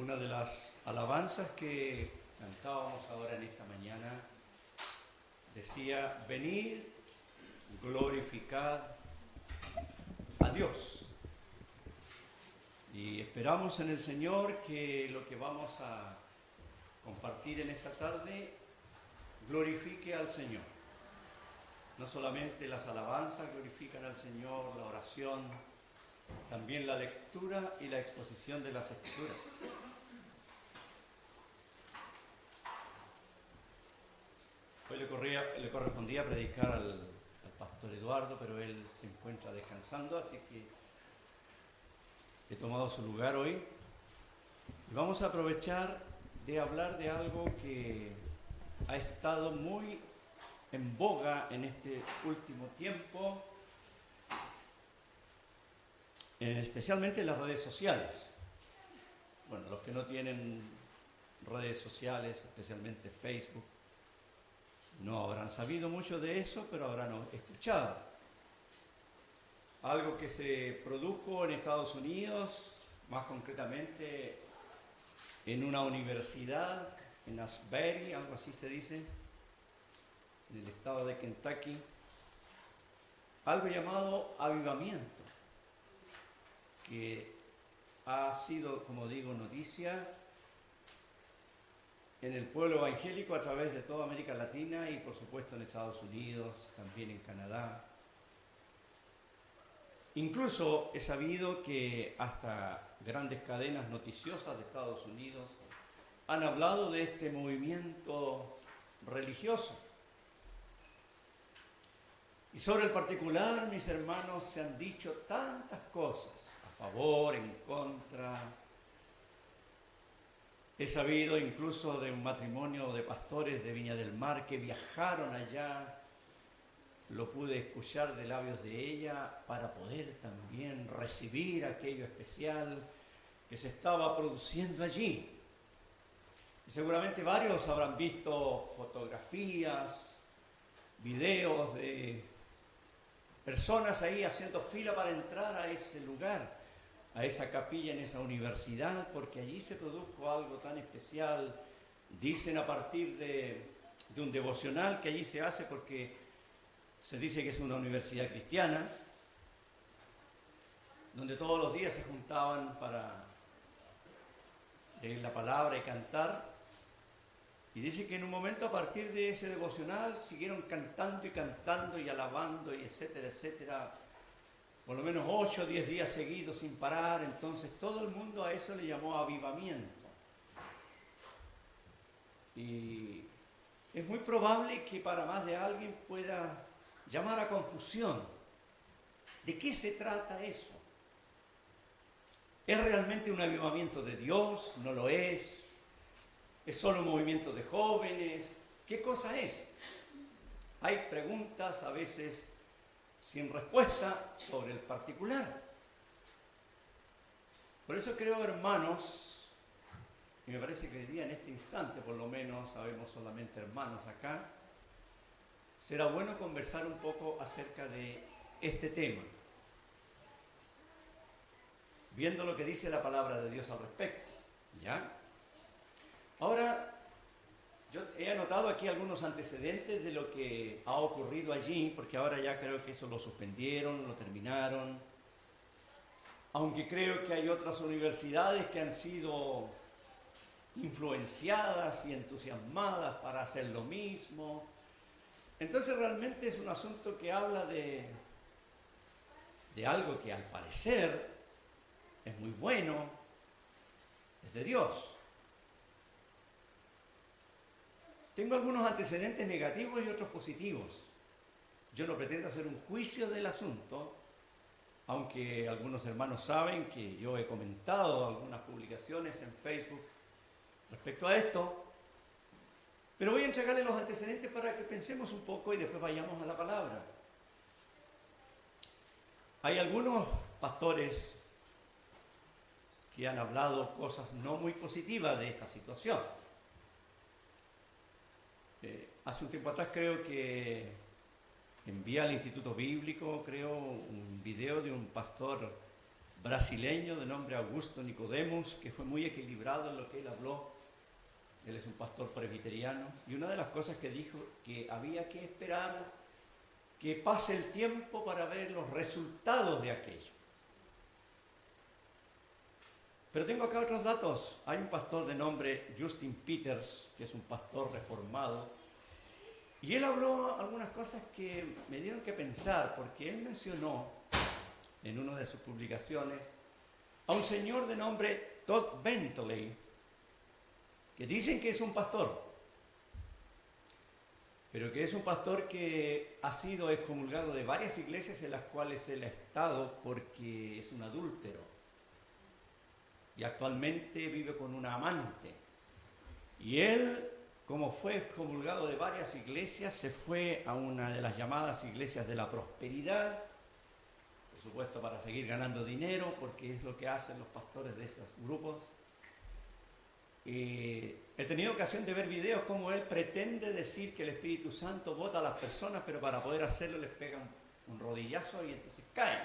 Una de las alabanzas que cantábamos ahora en esta mañana decía: venid, glorificad a Dios. Y esperamos en el Señor que lo que vamos a compartir en esta tarde glorifique al Señor. No solamente las alabanzas glorifican al Señor, la oración, también la lectura y la exposición de las Escrituras. Hoy le correspondía predicar al pastor Eduardo, pero él se encuentra descansando, así que he tomado su lugar hoy. Y vamos a aprovechar de hablar de algo que ha estado muy en boga en este último tiempo, especialmente en las redes sociales. Bueno, los que no tienen redes sociales, especialmente Facebook, no habrán sabido mucho de eso, pero habrán escuchado. Algo que se produjo en Estados Unidos, más concretamente en una universidad, en Asbury, algo así se dice, en el estado de Kentucky, algo llamado avivamiento, que ha sido, como digo, noticia en el pueblo evangélico a través de toda América Latina y por supuesto en Estados Unidos, también en Canadá. Incluso he sabido que hasta grandes cadenas noticiosas de Estados Unidos han hablado de este movimiento religioso. Y sobre el particular, mis hermanos, se han dicho tantas cosas, a favor, en contra. He sabido incluso de un matrimonio de pastores de Viña del Mar que viajaron allá, lo pude escuchar de labios de ella, para poder también recibir aquello especial que se estaba produciendo allí. Y seguramente varios habrán visto fotografías, videos de personas ahí haciendo fila para entrar a ese lugar, a esa capilla en esa universidad, porque allí se produjo algo tan especial. Dicen a partir de un devocional que allí se hace, porque se dice que es una universidad cristiana, donde todos los días se juntaban para leer la palabra y cantar. Y dice que en un momento, a partir de ese devocional, siguieron cantando y alabando, y etcétera, etcétera, por lo menos 8 o 10 días seguidos sin parar. Entonces todo el mundo a eso le llamó avivamiento. Y es muy probable que para más de alguien pueda llamar a confusión. ¿De qué se trata eso? ¿Es realmente un avivamiento de Dios? ¿No lo es? ¿Es solo un movimiento de jóvenes? ¿Qué cosa es? Hay preguntas a veces sin respuesta sobre el particular. Por eso creo, hermanos, y me parece que hoy día, en este instante por lo menos, sabemos solamente hermanos acá, será bueno conversar un poco acerca de este tema, viendo lo que dice la palabra de Dios al respecto. ¿Ya? Ahora, yo he anotado aquí algunos antecedentes de lo que ha ocurrido allí, porque ahora ya creo que eso lo suspendieron, lo terminaron, aunque creo que hay otras universidades que han sido influenciadas y entusiasmadas para hacer lo mismo. Entonces realmente es un asunto que habla de algo que al parecer es muy bueno, es de Dios. Tengo algunos antecedentes negativos y otros positivos. Yo no pretendo hacer un juicio del asunto, aunque algunos hermanos saben que yo he comentado algunas publicaciones en Facebook respecto a esto, pero voy a entregarles los antecedentes para que pensemos un poco y después vayamos a la palabra. Hay algunos pastores que han hablado cosas no muy positivas de esta situación. Hace un tiempo atrás creo que envié al Instituto Bíblico, creo, un video de un pastor brasileño de nombre Augusto Nicodemus, que fue muy equilibrado en lo que él habló. Él es un pastor presbiteriano, y una de las cosas que dijo que había que esperar que pase el tiempo para ver los resultados de aquello. Pero tengo acá otros datos. Hay un pastor de nombre Justin Peters, que es un pastor reformado, y él habló algunas cosas que me dieron que pensar, porque él mencionó en una de sus publicaciones a un señor de nombre Todd Bentley, que dicen que es un pastor, pero que es un pastor que ha sido excomulgado de varias iglesias en las cuales él ha estado porque es un adúltero y actualmente vive con una amante. Y él, como fue excomulgado de varias iglesias, se fue a una de las llamadas iglesias de la prosperidad, por supuesto para seguir ganando dinero, porque es lo que hacen los pastores de esos grupos. He tenido ocasión de ver videos como él pretende decir que el Espíritu Santo vota a las personas, pero para poder hacerlo les pega un rodillazo y entonces caen.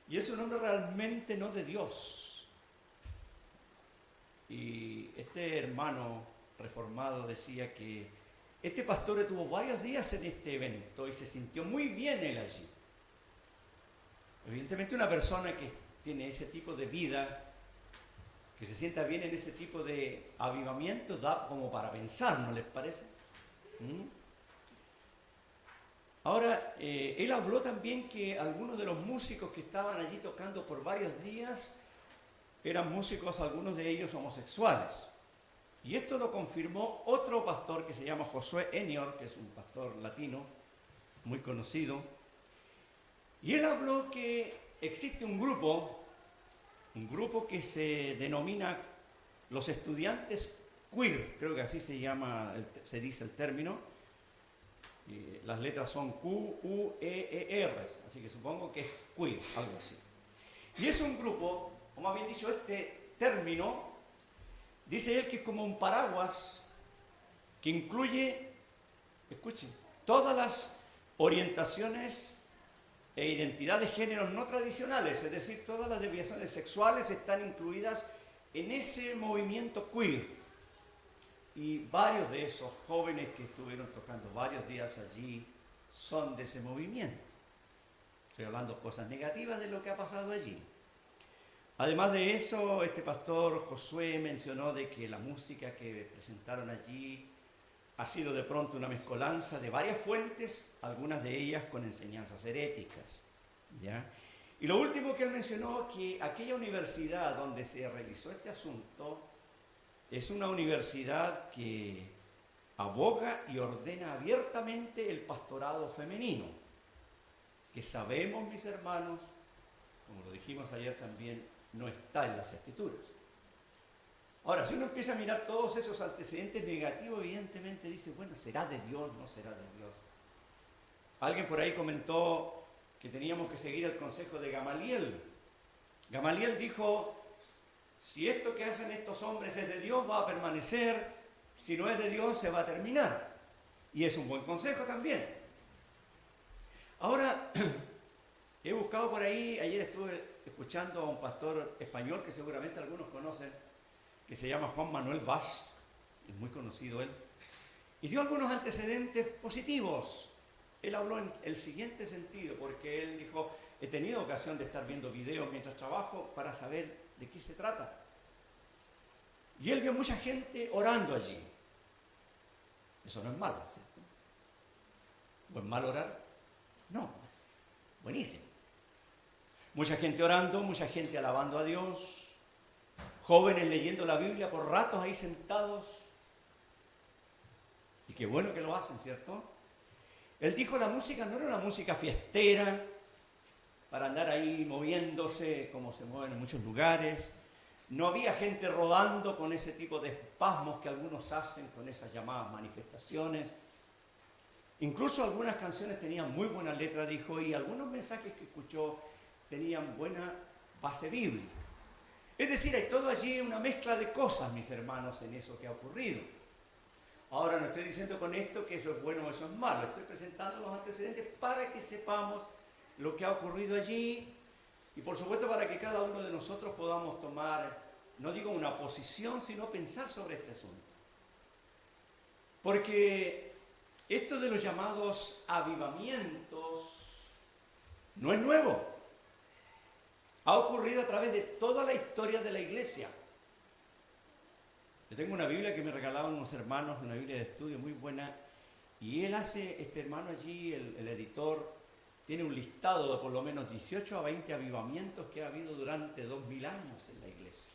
Y es un hombre realmente no de Dios. Y este hermano reformado decía que este pastor estuvo varios días en este evento y se sintió muy bien él allí. Evidentemente una persona que tiene ese tipo de vida, que se sienta bien en ese tipo de avivamiento, da como para pensar, ¿no les parece? Ahora, él habló también que algunos de los músicos que estaban allí tocando por varios días eran músicos, algunos de ellos homosexuales. Y esto lo confirmó otro pastor que se llama Josué Enior, que es un pastor latino muy conocido. Y él habló que existe un grupo que se denomina los estudiantes queer, creo que así se llama, se dice el término. Las letras son Q-U-E-E-R, así que supongo que es queer, algo así. Y es un grupo, o más bien dicho, este término, dice él que es como un paraguas que incluye, escuchen, todas las orientaciones e identidad de géneros no tradicionales, es decir, todas las desviaciones sexuales están incluidas en ese movimiento queer. Y varios de esos jóvenes que estuvieron tocando varios días allí son de ese movimiento. Estoy hablando cosas negativas de lo que ha pasado allí. Además de eso, este pastor Josué mencionó de que la música que presentaron allí ha sido de pronto una mezcolanza de varias fuentes, algunas de ellas con enseñanzas heréticas, ¿ya? Y lo último que él mencionó, que aquella universidad donde se realizó este asunto es una universidad que aboga y ordena abiertamente el pastorado femenino, que sabemos, mis hermanos, como lo dijimos ayer también, no está en las Escrituras. Ahora, si uno empieza a mirar todos esos antecedentes negativos, evidentemente dice, bueno, ¿será de Dios? ¿No será de Dios? Alguien por ahí comentó que teníamos que seguir el consejo de Gamaliel. Gamaliel dijo, si esto que hacen estos hombres es de Dios, va a permanecer, si no es de Dios, se va a terminar. Y es un buen consejo también. Ahora, he buscado por ahí, ayer estuve escuchando a un pastor español que seguramente algunos conocen, que se llama Juan Manuel Vaz, es muy conocido él, y dio algunos antecedentes positivos. Él habló en el siguiente sentido, porque él dijo, he tenido ocasión de estar viendo videos mientras trabajo para saber de qué se trata. Y él vio mucha gente orando allí. Eso no es malo, ¿cierto? ¿O es mal orar? No, es buenísimo. Mucha gente orando, mucha gente alabando a Dios, jóvenes leyendo la Biblia por ratos ahí sentados. Y qué bueno que lo hacen, ¿cierto? Él dijo la música no era una música fiestera, para andar ahí moviéndose como se mueven en muchos lugares. No había gente rodando con ese tipo de espasmos que algunos hacen con esas llamadas manifestaciones. Incluso algunas canciones tenían muy buena letra, dijo, y algunos mensajes que escuchó tenían buena base bíblica. Es decir, hay todo allí una mezcla de cosas, mis hermanos, en eso que ha ocurrido. Ahora no estoy diciendo con esto que eso es bueno o eso es malo, estoy presentando los antecedentes para que sepamos lo que ha ocurrido allí Y por supuesto para que cada uno de nosotros podamos tomar, no digo una posición, sino pensar sobre este asunto. Porque esto de los llamados avivamientos no es nuevo. Ha ocurrido a través de toda la historia de la Iglesia. Yo tengo una Biblia que me regalaron unos hermanos, una Biblia de estudio muy buena, y él hace, este hermano allí, el editor, tiene un listado de por lo menos 18 a 20 avivamientos que ha habido durante 2000 años en la Iglesia.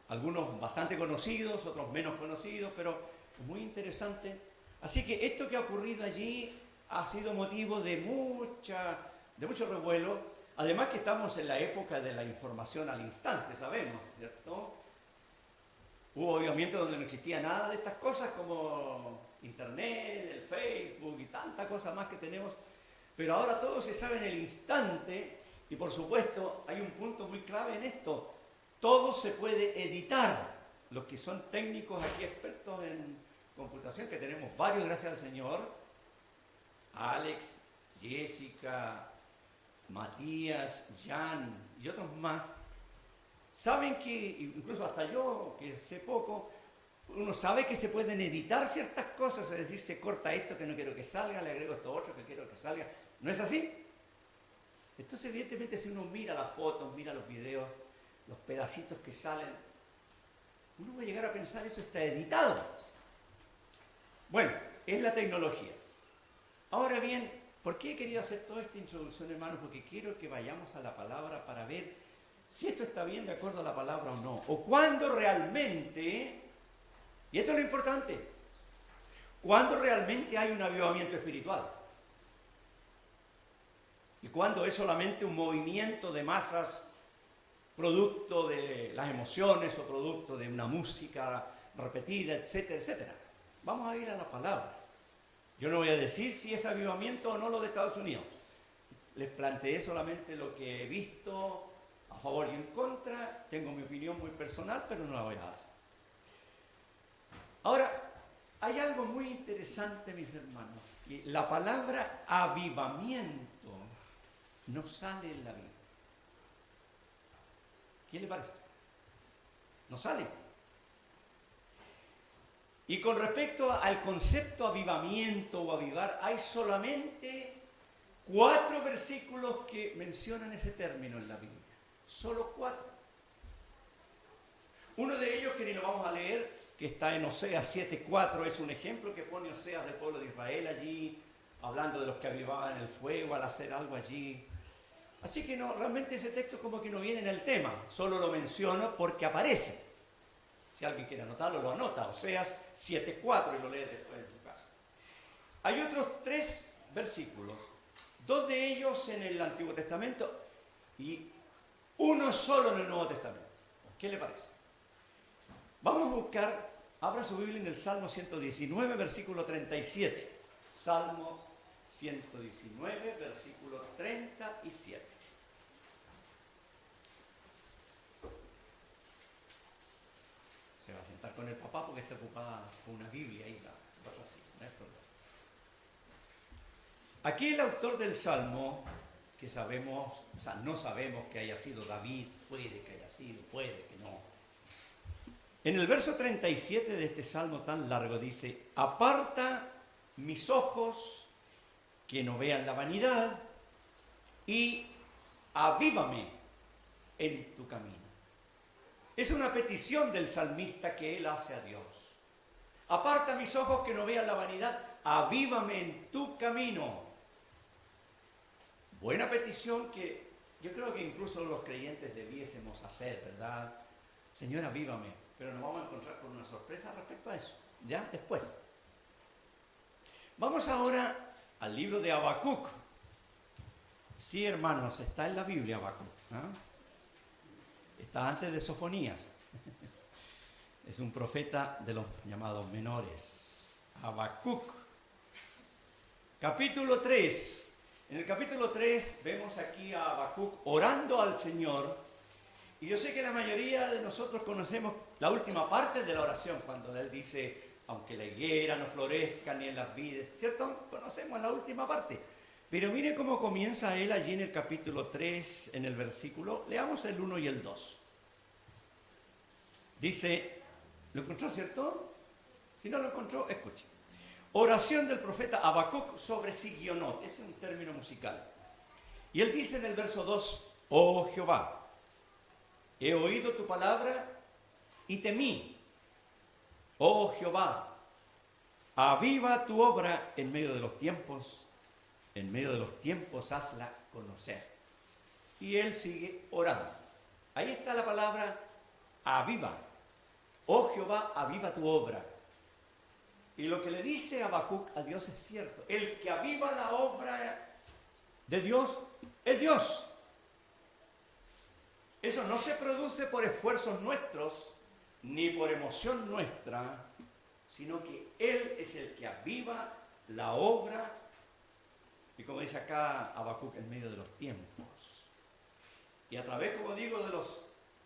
Algunos bastante conocidos, otros menos conocidos, pero muy interesante. Así que esto que ha ocurrido allí ha sido motivo de mucho revuelo. Además que estamos en la época de la información al instante, sabemos, ¿cierto? Hubo avivamientos donde no existía nada de estas cosas como Internet, el Facebook y tantas cosas más que tenemos, pero ahora todo se sabe en el instante y por supuesto hay un punto muy clave en esto: todo se puede editar. Los que son técnicos aquí, expertos en computación, que tenemos varios gracias al Señor, Alex, Jessica, Matías, Jan y otros más, saben que, incluso hasta yo, que sé poco, uno sabe que se pueden editar ciertas cosas, es decir, se corta esto que no quiero que salga, le agrego esto otro que quiero que salga. ¿No es así? Entonces, evidentemente, si uno mira las fotos, mira los videos, los pedacitos que salen, uno va a llegar a pensar, eso está editado. Bueno, es la tecnología. Ahora bien, ¿por qué he querido hacer toda esta introducción, hermanos? Porque quiero que vayamos a la palabra para ver si esto está bien de acuerdo a la palabra o no. O cuándo realmente, y esto es lo importante, cuándo realmente hay un avivamiento espiritual. Y cuándo es solamente un movimiento de masas producto de las emociones o producto de una música repetida, etcétera, etcétera. Vamos a ir a la palabra. Yo no voy a decir si es avivamiento o no lo de Estados Unidos. Les planteé solamente lo que he visto a favor y en contra. Tengo mi opinión muy personal, pero no la voy a dar. Ahora, hay algo muy interesante, mis hermanos. Y la palabra avivamiento no sale en la Biblia. ¿Qué le parece? No sale. Y con respecto al concepto avivamiento o avivar, hay solamente 4 versículos que mencionan ese término en la Biblia. Solo 4. Uno de ellos, que ni lo vamos a leer, que está en Oseas 7:4, es un ejemplo que pone Oseas del pueblo de Israel allí, hablando de los que avivaban el fuego al hacer algo allí. Así que no, realmente ese texto como que no viene en el tema, solo lo menciono porque aparece. Si alguien quiere anotarlo, lo anota, Oseas 7:4, y lo lee después en su casa. Hay otros 3 versículos, 2 de ellos en el Antiguo Testamento y uno solo en el Nuevo Testamento. ¿Qué le parece? Vamos a buscar, abra su Biblia en el Salmo 119, versículo 37. Salmo 119, versículo 37. Se va a sentar con el papá porque está ocupada con una Biblia ahí, cosas así, no hay problema. Aquí el autor del Salmo, que sabemos, o sea, no sabemos que haya sido David, puede que haya sido, puede que no. En el verso 37 de este Salmo tan largo dice: aparta mis ojos que no vean la vanidad y avívame en tu camino. Es una petición del salmista que él hace a Dios. Aparta mis ojos que no vean la vanidad, avívame en tu camino. Buena petición que yo creo que incluso los creyentes debiésemos hacer, ¿verdad? Señor, avívame. Pero nos vamos a encontrar con una sorpresa respecto a eso, ya después. Vamos ahora al libro de Habacuc. Sí, hermanos, está en la Biblia Habacuc, ¿eh? Está antes de Sofonías. Es un profeta de los llamados menores. Habacuc, capítulo 3. En el capítulo 3 vemos aquí a Habacuc orando al Señor. Y yo sé que la mayoría de nosotros conocemos la última parte de la oración, cuando él dice: aunque la higuera no florezca ni en las vides, ¿cierto? Conocemos la última parte. Pero mire cómo comienza él allí en el capítulo 3, en el versículo, leamos el 1 y el 2. Dice, ¿lo encontró, cierto? Si no lo encontró, escuche. Oración del profeta Habacuc sobre Sigionot, ese es un término musical. Y él dice en el verso 2, oh Jehová, he oído tu palabra y temí. Oh Jehová, aviva tu obra en medio de los tiempos hazla conocer. Y él sigue orando. Ahí está la palabra aviva. Oh Jehová, aviva tu obra. Y lo que le dice Habacuc a Dios es cierto. El que aviva la obra de Dios es Dios. Eso no se produce por esfuerzos nuestros, ni por emoción nuestra, sino que Él es el que aviva la obra, y como dice acá Habacuc, en medio de los tiempos. Y a través, como digo, de los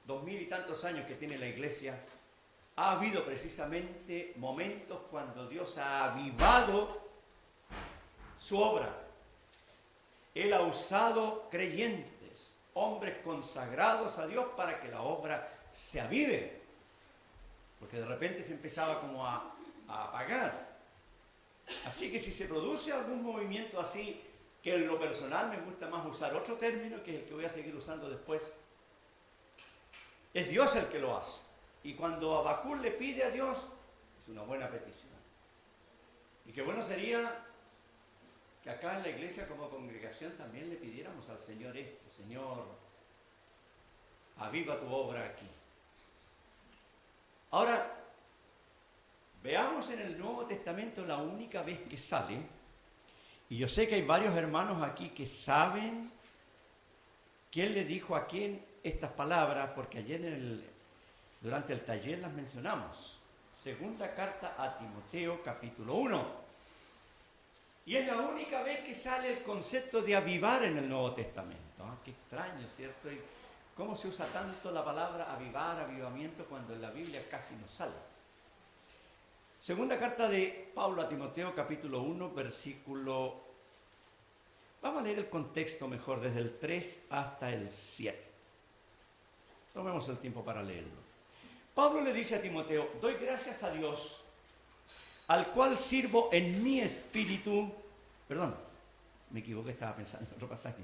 2000 y tantos años que tiene la Iglesia, ha habido precisamente momentos cuando Dios ha avivado su obra. Él ha usado creyentes, hombres consagrados a Dios para que la obra se avive. Porque de repente se empezaba como a apagar. Así que si se produce algún movimiento así, que en lo personal me gusta más usar otro término, que es el que voy a seguir usando después, es Dios el que lo hace. Y cuando Habacuc le pide a Dios, es una buena petición. Y qué bueno sería que acá en la iglesia como congregación también le pidiéramos al Señor esto: Señor, aviva tu obra aquí. Ahora, veamos en el Nuevo Testamento la única vez que sale, y yo sé que hay varios hermanos aquí que saben quién le dijo a quién estas palabras, porque ayer durante el taller las mencionamos. Segunda carta a Timoteo, capítulo 1. Y es la única vez que sale el concepto de avivar en el Nuevo Testamento. Qué extraño, ¿cierto? Y cómo se usa tanto la palabra avivar, avivamiento, cuando en la Biblia casi no sale. Segunda carta de Pablo a Timoteo, capítulo 1, versículo... Vamos a leer el contexto mejor, desde el 3 hasta el 7. Tomemos el tiempo para leerlo. Pablo le dice a Timoteo: doy gracias a Dios, al cual sirvo en mi espíritu... Perdón, me equivoqué, estaba pensando en otro pasaje.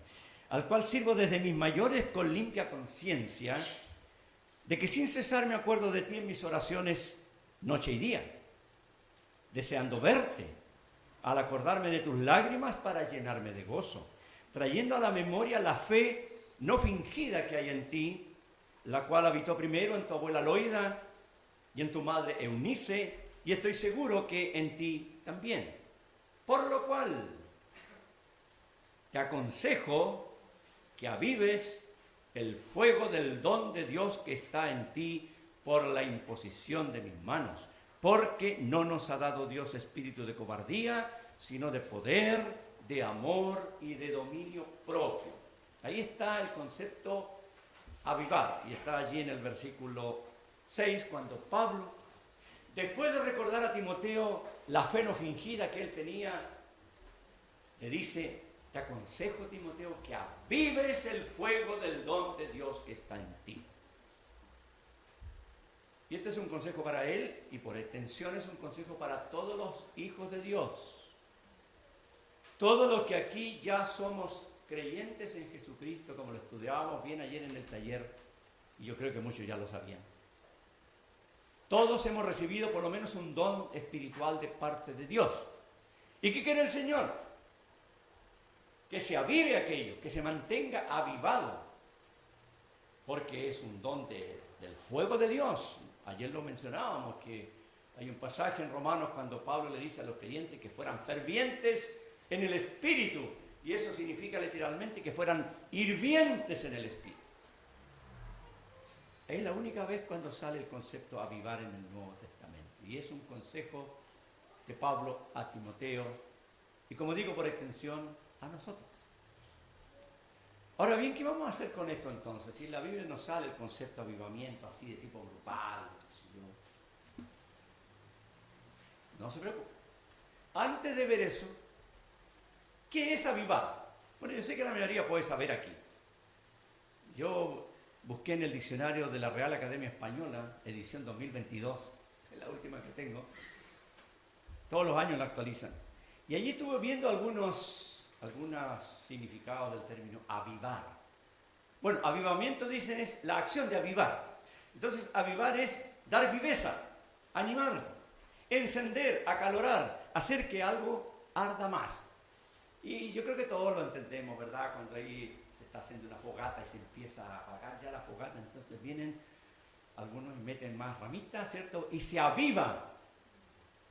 Al cual sirvo desde mis mayores con limpia conciencia, de que sin cesar me acuerdo de ti en mis oraciones noche y día, deseando verte, al acordarme de tus lágrimas para llenarme de gozo, trayendo a la memoria la fe no fingida que hay en ti, la cual habitó primero en tu abuela Loida y en tu madre Eunice, y estoy seguro que en ti también. Por lo cual te aconsejo que avives el fuego del don de Dios que está en ti por la imposición de mis manos, porque no nos ha dado Dios espíritu de cobardía, sino de poder, de amor y de dominio propio. Ahí está el concepto avivar, y está allí en el versículo 6, cuando Pablo, después de recordar a Timoteo la fe no fingida que él tenía, le dice: te aconsejo, Timoteo, que avives el fuego del don de Dios que está en ti. Y este es un consejo para él, y por extensión es un consejo para todos los hijos de Dios. Todos los que aquí ya somos creyentes en Jesucristo, como lo estudiábamos bien ayer en el taller, y yo creo que muchos ya lo sabían. Todos hemos recibido por lo menos un don espiritual de parte de Dios. ¿Y qué quiere el Señor? Que se avive aquello, que se mantenga avivado, porque es un don del fuego de Dios. Ayer lo mencionábamos, que hay un pasaje en Romanos cuando Pablo le dice a los creyentes que fueran fervientes en el Espíritu, y eso significa literalmente que fueran hirvientes en el Espíritu. Es la única vez cuando sale el concepto avivar en el Nuevo Testamento, y es un consejo de Pablo a Timoteo, y como digo, por extensión, a nosotros. Ahora bien, ¿qué vamos a hacer con esto entonces? Si en la Biblia nos sale el concepto de avivamiento así de tipo grupal, no se preocupe. Antes de ver eso, ¿Qué es avivar? Bueno, yo sé que la mayoría puede saber aquí. Yo busqué en el diccionario de la Real Academia Española, edición 2022, es la última que tengo. Todos los años la actualizan. Y allí estuve viendo algunos significados del término avivar. Bueno, avivamiento, dicen, es la acción de avivar. Entonces, avivar es dar viveza, animar, encender, acalorar, hacer que algo arda más. Y yo creo que todos lo entendemos, ¿verdad? Cuando ahí se está haciendo una fogata y se empieza a apagar ya la fogata, entonces vienen algunos y meten más ramitas, ¿cierto? Y se aviva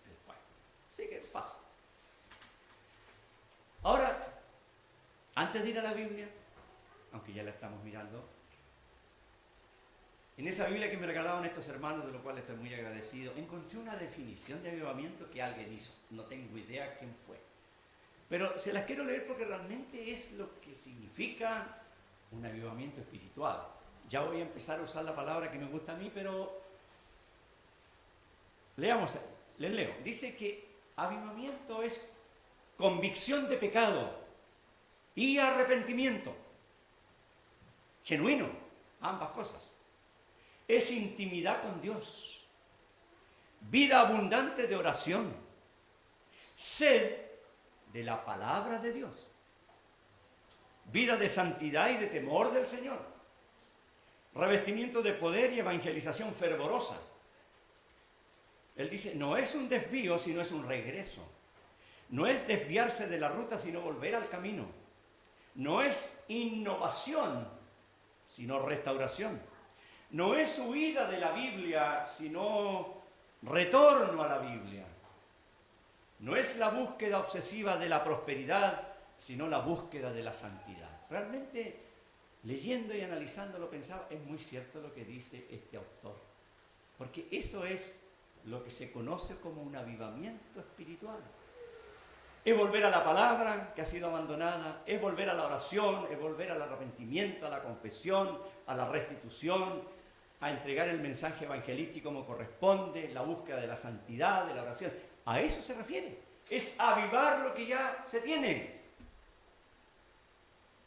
el fuego. Así que es fácil. Ahora, antes de ir a la Biblia, aunque ya la estamos mirando, en esa Biblia que me regalaron estos hermanos, de lo cual estoy muy agradecido, encontré una definición de avivamiento que alguien hizo. No tengo idea quién fue. Pero se las quiero leer porque realmente es lo que significa un avivamiento espiritual. Ya voy a empezar a usar la palabra que me gusta a mí, pero leamos, les leo. Dice que avivamiento es convicción de pecado y arrepentimiento. Genuino, ambas cosas. Es intimidad con Dios, vida abundante de oración, sed de la palabra de Dios, vida de santidad y de temor del Señor, revestimiento de poder y evangelización fervorosa. Él dice, no es un desvío, sino es un regreso. No es desviarse de la ruta, sino volver al camino. No es innovación, sino restauración. No es huida de la Biblia, sino retorno a la Biblia. No es la búsqueda obsesiva de la prosperidad, sino la búsqueda de la santidad. Realmente, leyendo y analizándolo, pensaba, es muy cierto lo que dice este autor. Porque eso es lo que se conoce como un avivamiento espiritual. Es volver a la palabra que ha sido abandonada, es volver a la oración, es volver al arrepentimiento, a la confesión, a la restitución, a entregar el mensaje evangelístico como corresponde, la búsqueda de la santidad, de la oración. A eso se refiere. Es avivar lo que ya se tiene.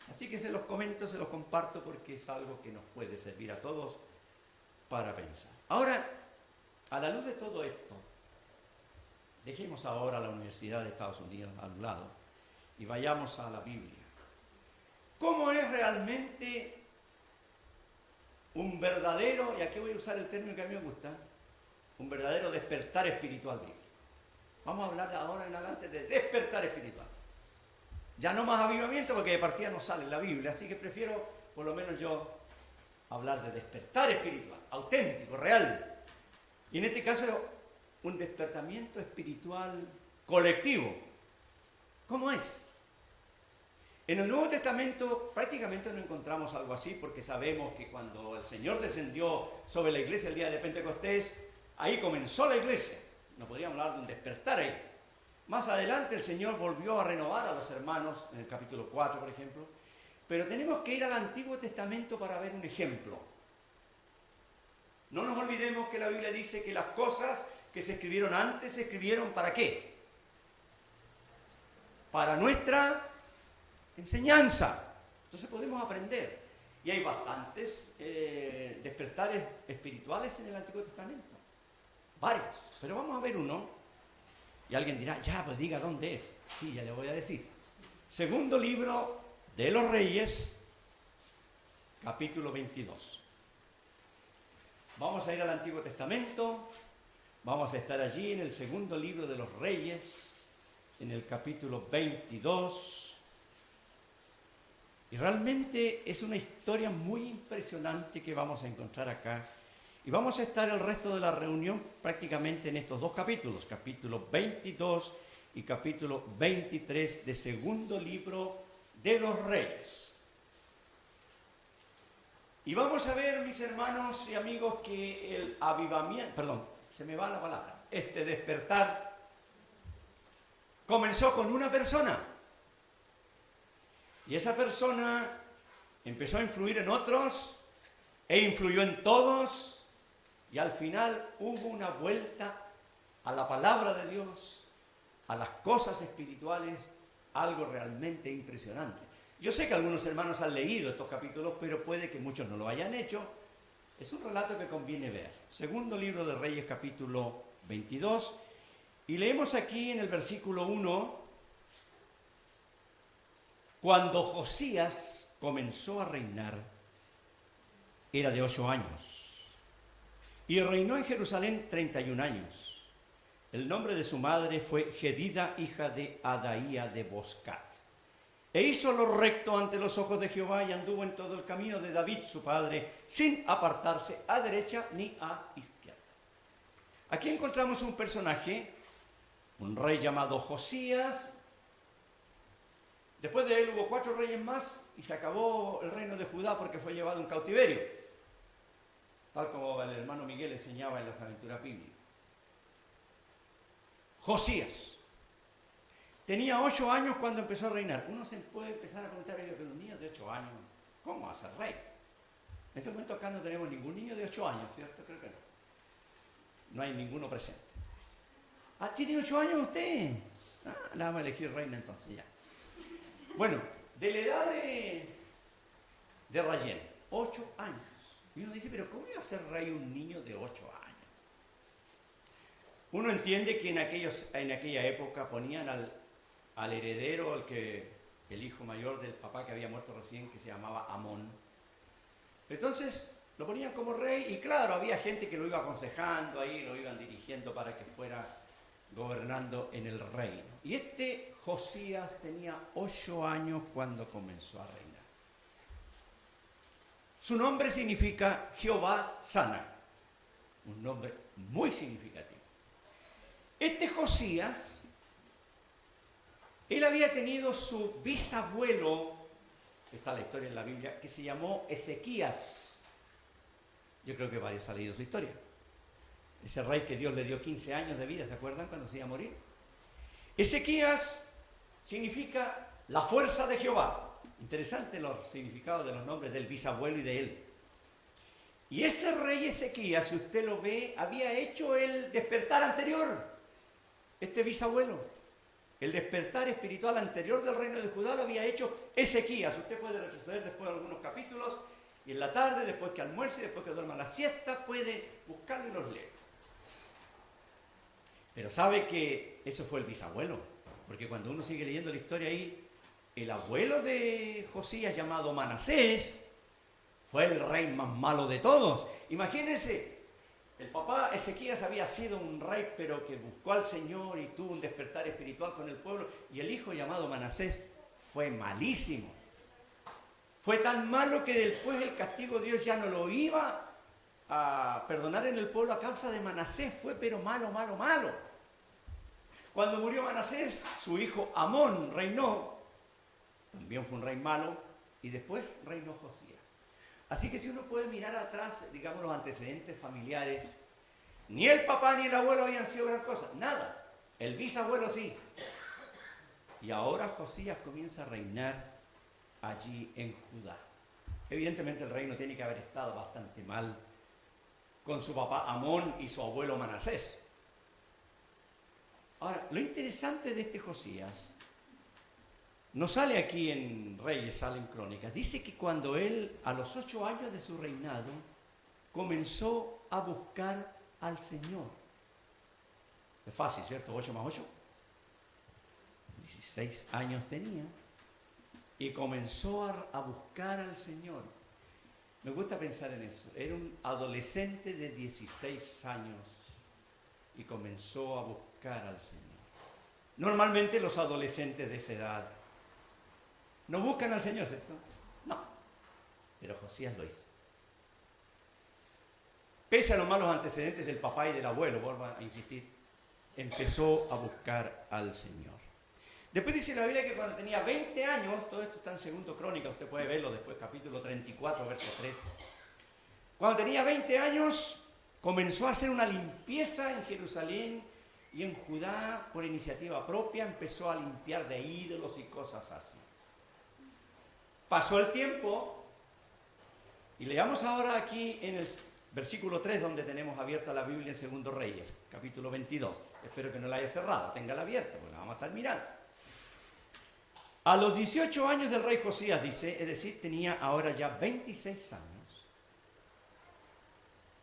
Así que se los comento, se los comparto porque es algo que nos puede servir a todos para pensar. Ahora, a la luz de todo esto, dejemos ahora la Universidad de Estados Unidos a un lado y vayamos a la Biblia. ¿Cómo es realmente un verdadero, y aquí voy a usar el término que a mí me gusta, un verdadero despertar espiritual bíblico? Vamos a hablar de ahora en adelante de despertar espiritual. Ya no más avivamiento porque de partida no sale en la Biblia, así que prefiero, por lo menos yo, hablar de despertar espiritual, auténtico, real. Y en este caso, un despertamiento espiritual colectivo. ¿Cómo es? En el Nuevo Testamento prácticamente no encontramos algo así porque sabemos que cuando el Señor descendió sobre la iglesia el día de Pentecostés, ahí comenzó la iglesia. No podríamos hablar de un despertar ahí. Más adelante el Señor volvió a renovar a los hermanos, en el capítulo 4, por ejemplo. Pero tenemos que ir al Antiguo Testamento para ver un ejemplo. No nos olvidemos que la Biblia dice que las cosas que se escribieron antes se escribieron ¿para qué? Para nuestra enseñanza. Entonces podemos aprender. Y hay bastantes despertares espirituales en el Antiguo Testamento. Varios. Pero vamos a ver uno. Y alguien dirá, ya, pues diga dónde es. Sí, ya le voy a decir. Segundo libro de los Reyes, capítulo 22. Vamos a ir al Antiguo Testamento. Vamos a estar allí en el segundo libro de los Reyes, en el capítulo 22. Y realmente es una historia muy impresionante que vamos a encontrar acá. Y vamos a estar el resto de la reunión prácticamente en estos dos capítulos, capítulo 22 y capítulo 23 de segundo libro de los Reyes. Y vamos a ver, mis hermanos y amigos, que el avivamiento, perdón, se me va la palabra, este despertar comenzó con una persona. Y esa persona empezó a influir en otros e influyó en todos. Y al final hubo una vuelta a la palabra de Dios, a las cosas espirituales, algo realmente impresionante. Yo sé que algunos hermanos han leído estos capítulos, pero puede que muchos no lo hayan hecho. Es un relato que conviene ver. Segundo libro de Reyes, capítulo 22. Y leemos aquí en el versículo 1, cuando Josías comenzó a reinar, era de 8 años. Y reinó en Jerusalén 31 años. El nombre de su madre fue Jedida, hija de Adaía de Boscat. E hizo lo recto ante los ojos de Jehová y anduvo en todo el camino de David, su padre, sin apartarse a derecha ni a izquierda. Aquí encontramos un personaje, un rey llamado Josías. Después de él hubo 4 reyes más y se acabó el reino de Judá porque fue llevado en cautiverio, tal como el hermano Miguel enseñaba en las aventuras bíblicas. Josías tenía 8 años cuando empezó a reinar. Uno se puede empezar a preguntar, que los niños de 8 años, ¿cómo va a ser rey? En este momento acá no tenemos ningún niño de 8 años, ¿cierto? Creo que no. No hay ninguno presente. ¿Ah, tiene 8 años usted? La vamos a elegir reina entonces ya. Bueno, de la edad de Rayén, 8 años. Y uno dice, pero ¿cómo iba a ser rey un niño de 8 años? Uno entiende que en aquella época ponían al heredero, el hijo mayor del papá que había muerto recién, que se llamaba Amón. Entonces lo ponían como rey y claro, había gente que lo iba aconsejando ahí, lo iban dirigiendo para que fuera gobernando en el reino. Y este Josías tenía 8 años cuando comenzó a reinar. Su nombre significa Jehová sana, un nombre muy significativo. Este Josías, él había tenido su bisabuelo, está la historia en la Biblia, que se llamó Ezequías. Yo creo que varios han leído su historia. Ese rey que Dios le dio 15 años de vida, ¿se acuerdan cuando se iba a morir? Ezequías significa la fuerza de Jehová. Interesante los significados de los nombres del bisabuelo y de él. Y ese rey Ezequías, si usted lo ve, había hecho el despertar anterior. Este bisabuelo, el despertar espiritual anterior del reino de Judá lo había hecho Ezequías. Usted puede retroceder después de algunos capítulos y en la tarde, después que almuerce, después que duerma la siesta, puede buscarlo y los leer. Pero sabe que eso fue el bisabuelo, porque cuando uno sigue leyendo la historia ahí, el abuelo de Josías llamado Manasés fue el rey más malo de todos. Imagínense. El papá Ezequías había sido un rey, pero que buscó al Señor y tuvo un despertar espiritual con el pueblo. Y el hijo llamado Manasés fue malísimo. Fue tan malo que después el castigo de Dios ya no lo iba a perdonar en el pueblo a causa de Manasés. Fue pero malo, malo, malo. Cuando murió Manasés, su hijo Amón reinó. También fue un rey malo. Y después reinó Josías. Así que si uno puede mirar atrás, digamos, los antecedentes familiares, ni el papá ni el abuelo habían sido gran cosa, nada. El bisabuelo sí. Y ahora Josías comienza a reinar allí en Judá. Evidentemente el reino tiene que haber estado bastante mal con su papá Amón y su abuelo Manasés. Ahora, lo interesante de este Josías no sale aquí en Reyes, sale en Crónicas. Dice que cuando él, a los 8 años de su reinado, comenzó a buscar al Señor. Es fácil, ¿cierto? 8 más 8. 16 años tenía. Y comenzó a buscar al Señor. Me gusta pensar en eso. Era un adolescente de 16 años y comenzó a buscar al Señor. Normalmente los adolescentes de esa edad no buscan al Señor, ¿cierto? No. Pero Josías lo hizo. Pese a los malos antecedentes del papá y del abuelo, vuelvo a insistir, empezó a buscar al Señor. Después dice la Biblia que cuando tenía 20 años, todo esto está en 2 Crónicas, usted puede verlo después, capítulo 34, verso 3. Cuando tenía 20 años, comenzó a hacer una limpieza en Jerusalén y en Judá por iniciativa propia, empezó a limpiar de ídolos y cosas así. Pasó el tiempo y leamos ahora aquí en el versículo 3, donde tenemos abierta la Biblia en 2 Reyes, capítulo 22. Espero que no la haya cerrado, téngala abierta, porque la vamos a estar mirando. A los 18 años del rey Josías, dice, es decir, tenía ahora ya 26 años.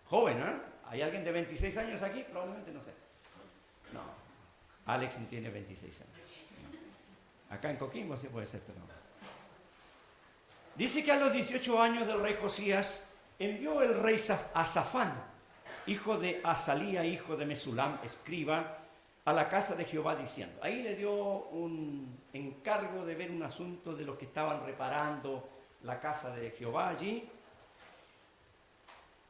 Joven, ¿eh? ¿Hay alguien de 26 años aquí? Probablemente no sé. No, Alex tiene 26 años. No. Acá en Coquimbo sí puede ser, pero no. Dice que a los 18 años del rey Josías envió el rey a Safán, hijo de Azalía, hijo de Mesulam, escriba, a la casa de Jehová diciendo. Ahí le dio un encargo de ver un asunto de los que estaban reparando la casa de Jehová allí.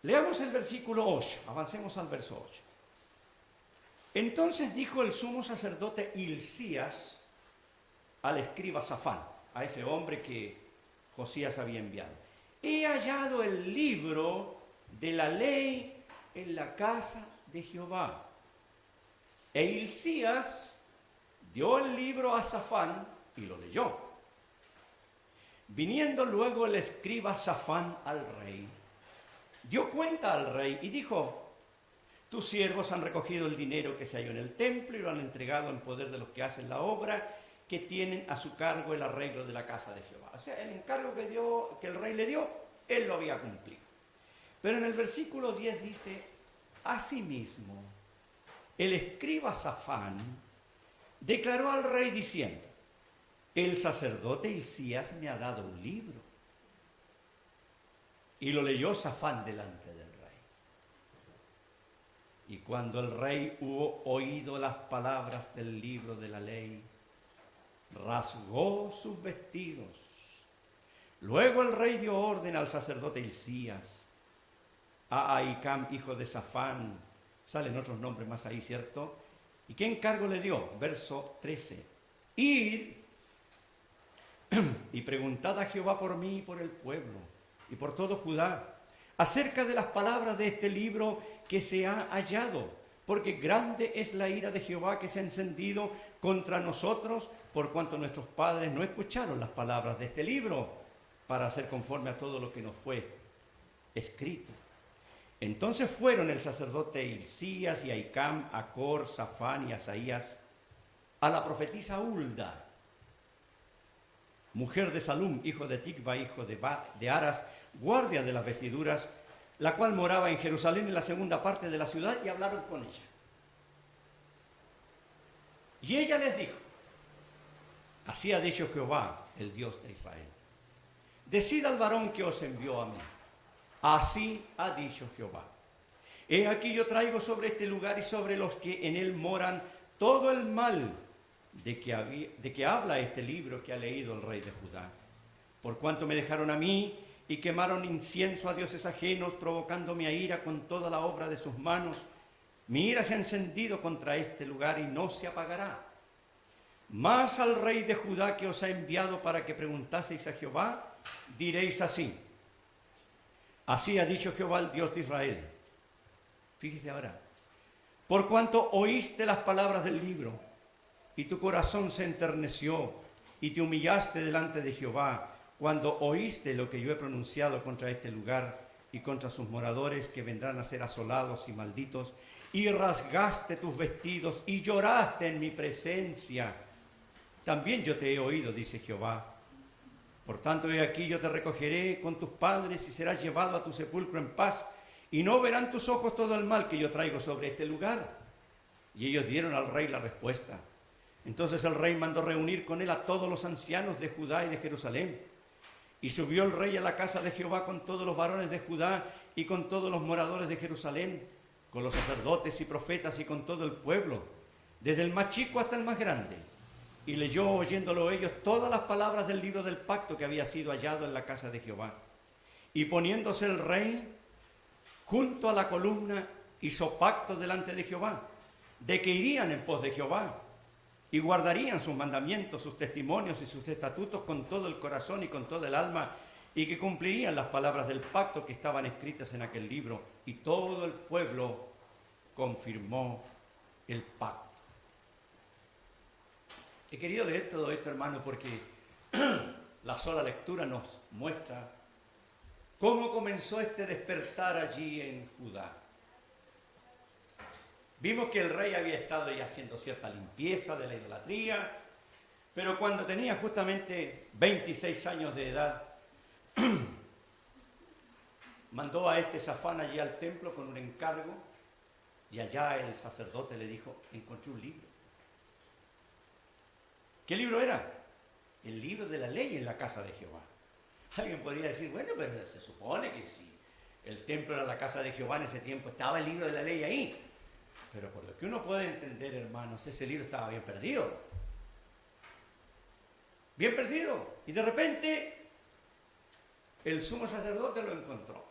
Leamos el versículo 8, avancemos al verso 8. Entonces dijo el sumo sacerdote Hilcías al escriba Safán, a ese hombre que Josías había enviado: he hallado el libro de la ley en la casa de Jehová. E Hilcías dio el libro a Safán y lo leyó. Viniendo luego el escriba Safán al rey, dio cuenta al rey y dijo: tus siervos han recogido el dinero que se halló en el templo y lo han entregado en poder de los que hacen la obra, que tienen a su cargo el arreglo de la casa de Jehová. O sea, el encargo que el rey le dio, él lo había cumplido. Pero en el versículo 10 dice: asimismo, el escriba Safán declaró al rey diciendo: el sacerdote Hilcías me ha dado un libro. Y lo leyó Safán delante del rey. Y cuando el rey hubo oído las palabras del libro de la ley, rasgó sus vestidos. Luego el rey dio orden al sacerdote Hilcías, a Ahicam, hijo de Safán, salen otros nombres más ahí, ¿cierto? ¿Y qué encargo le dio? Verso 13. Id y preguntad a Jehová por mí y por el pueblo y por todo Judá acerca de las palabras de este libro que se ha hallado, porque grande es la ira de Jehová que se ha encendido contra nosotros, por cuanto nuestros padres no escucharon las palabras de este libro para hacer conforme a todo lo que nos fue escrito. Entonces fueron el sacerdote Hilcías y Ahicam, Acor, Safán y Asaías a la profetisa Hulda, mujer de Salum, hijo de Ticva, hijo de Aras, guardia de las vestiduras, la cual moraba en Jerusalén en la segunda parte de la ciudad, y hablaron con ella. Y ella les dijo: así ha dicho Jehová, el Dios de Israel: decid al varón que os envió a mí, así ha dicho Jehová: he aquí yo traigo sobre este lugar y sobre los que en él moran todo el mal de que habla este libro que ha leído el rey de Judá, por cuanto me dejaron a mí y quemaron incienso a dioses ajenos, provocando mi ira con toda la obra de sus manos. Mi ira se ha encendido contra este lugar y no se apagará. Mas al rey de Judá que os ha enviado para que preguntaseis a Jehová, diréis así: así ha dicho Jehová, el Dios de Israel. Fíjese ahora: por cuanto oíste las palabras del libro, y tu corazón se enterneció, y te humillaste delante de Jehová, cuando oíste lo que yo he pronunciado contra este lugar y contra sus moradores, que vendrán a ser asolados y malditos, y rasgaste tus vestidos y lloraste en mi presencia, también yo te he oído, dice Jehová. Por tanto, he aquí, yo te recogeré con tus padres y serás llevado a tu sepulcro en paz, y no verán tus ojos todo el mal que yo traigo sobre este lugar. Y ellos dieron al rey la respuesta. Entonces el rey mandó reunir con él a todos los ancianos de Judá y de Jerusalén. Y subió el rey a la casa de Jehová con todos los varones de Judá y con todos los moradores de Jerusalén, con los sacerdotes y profetas y con todo el pueblo, desde el más chico hasta el más grande. Y leyó, oyéndolo ellos, todas las palabras del libro del pacto que había sido hallado en la casa de Jehová. Y poniéndose el rey junto a la columna, hizo pacto delante de Jehová, de que irían en pos de Jehová, y guardarían sus mandamientos, sus testimonios y sus estatutos con todo el corazón y con toda el alma, y que cumplirían las palabras del pacto que estaban escritas en aquel libro. Y todo el pueblo confirmó el pacto. He querido leer todo esto, hermano, porque la sola lectura nos muestra cómo comenzó este despertar allí en Judá. Vimos que el rey había estado ya haciendo cierta limpieza de la idolatría, Pero cuando tenía justamente 26 años de edad, mandó a este Safán allí al templo con un encargo, y allá el sacerdote le dijo, encontré un libro. ¿Qué libro era? El libro de la ley en la casa de Jehová. Alguien podría decir, bueno, pero se supone que si el templo era la casa de Jehová en ese tiempo, estaba el libro de la ley ahí. Pero por lo que uno puede entender, hermanos, ese libro estaba bien perdido. Bien perdido. Y de repente, el sumo sacerdote lo encontró.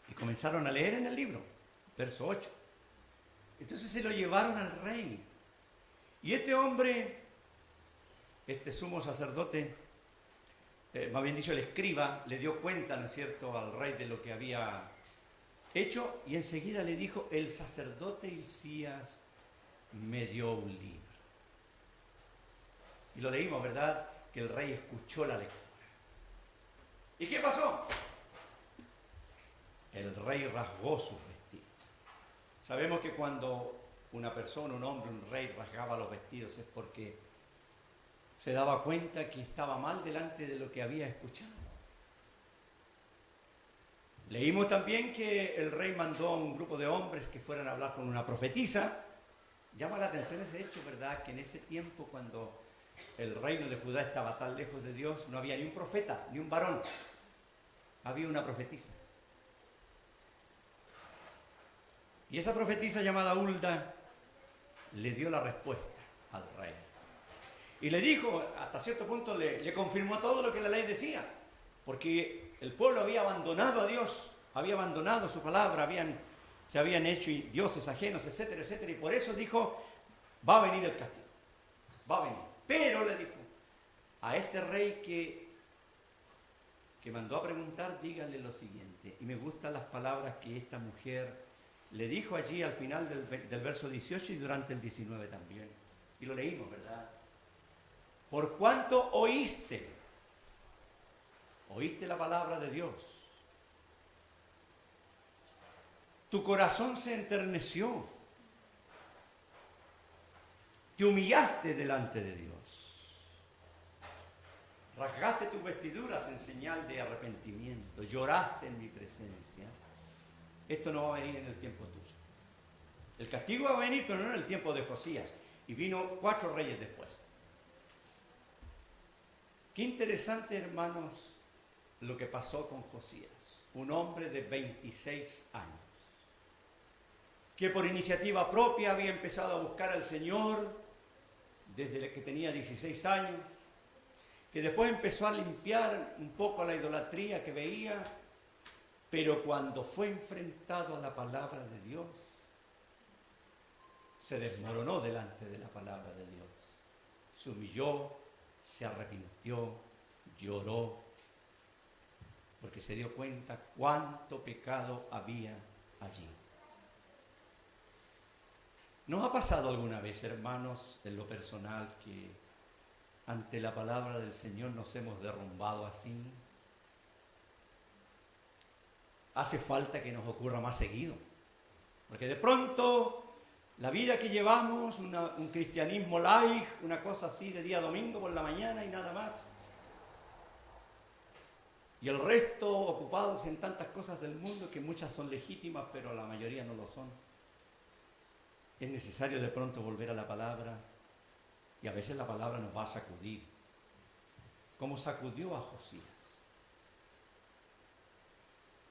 Y comenzaron a leer en el libro, verso 8. Entonces se lo llevaron al rey. Y este hombre, este sumo sacerdote, más bien dicho el escriba, le dio cuenta, ¿no es cierto?, al rey de lo que había hecho, y enseguida le dijo, el sacerdote Hilcías me dio un libro. Y lo leímos, ¿verdad?, que el rey escuchó la lectura. ¿Y qué pasó? El rey rasgó sus vestidos. Sabemos que cuando una persona, un hombre, un rey rasgaba los vestidos es porque se daba cuenta que estaba mal delante de lo que había escuchado. Leímos también que el rey mandó a un grupo de hombres que fueran a hablar con una profetisa. Llama la atención ese hecho, ¿verdad?, que en ese tiempo, cuando el reino de Judá estaba tan lejos de Dios, no había ni un profeta, ni un varón. Había una profetisa. Y esa profetisa llamada Hulda le dio la respuesta al rey. Y le dijo, hasta cierto punto le confirmó todo lo que la ley decía, porque el pueblo había abandonado a Dios, había abandonado su palabra, se habían hecho dioses ajenos, etcétera, etcétera, y por eso dijo, va a venir el castigo, va a venir. Pero le dijo, a este rey que mandó a preguntar, dígale lo siguiente, y me gustan las palabras que esta mujer le dijo allí al final del verso 18 y durante el 19 también. Y lo leímos, ¿verdad? Por cuanto oíste la palabra de Dios, tu corazón se enterneció, te humillaste delante de Dios, rasgaste tus vestiduras en señal de arrepentimiento, lloraste en mi presencia. Esto no va a venir en el tiempo tuyo. El castigo va a venir, pero no en el tiempo de Josías. Y vino 4 reyes después. Qué interesante, hermanos, lo que pasó con Josías. Un hombre de 26 años. Que por iniciativa propia había empezado a buscar al Señor desde que tenía 16 años. Que después empezó a limpiar un poco la idolatría que veía. Pero cuando fue enfrentado a la palabra de Dios, se desmoronó delante de la palabra de Dios. Se humilló, se arrepintió, lloró, porque se dio cuenta cuánto pecado había allí. ¿Nos ha pasado alguna vez, hermanos, en lo personal, que ante la palabra del Señor nos hemos derrumbado así? Hace falta que nos ocurra más seguido, porque de pronto la vida que llevamos, un cristianismo light, una cosa así de día domingo por la mañana y nada más, y el resto ocupados en tantas cosas del mundo que muchas son legítimas, pero la mayoría no lo son. Es necesario de pronto volver a la palabra, y a veces la palabra nos va a sacudir, como sacudió a Josías.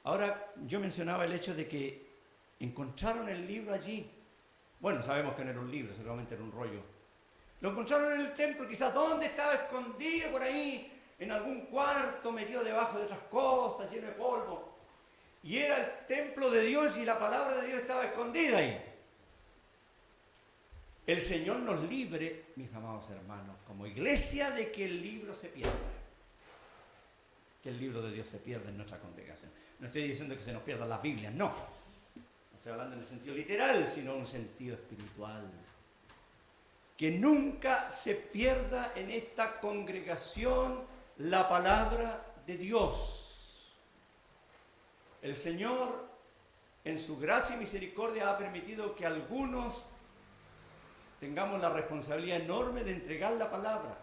Ahora, yo mencionaba el hecho de que encontraron el libro allí. Bueno, sabemos que no era un libro, seguramente era un rollo. Lo encontraron en el templo, quizás ¿dónde estaba escondido? Por ahí, en algún cuarto, metido debajo de otras cosas, lleno de polvo. Y era el templo de Dios y la palabra de Dios estaba escondida ahí. El Señor nos libre, mis amados hermanos, como iglesia, de que el libro se pierda. Que el libro de Dios se pierda en nuestra congregación. No estoy diciendo que se nos pierdan las Biblias, no. No estoy hablando en el sentido literal, sino en un sentido espiritual. Que nunca se pierda en esta congregación la palabra de Dios. El Señor, en su gracia y misericordia, ha permitido que algunos tengamos la responsabilidad enorme de entregar la palabra.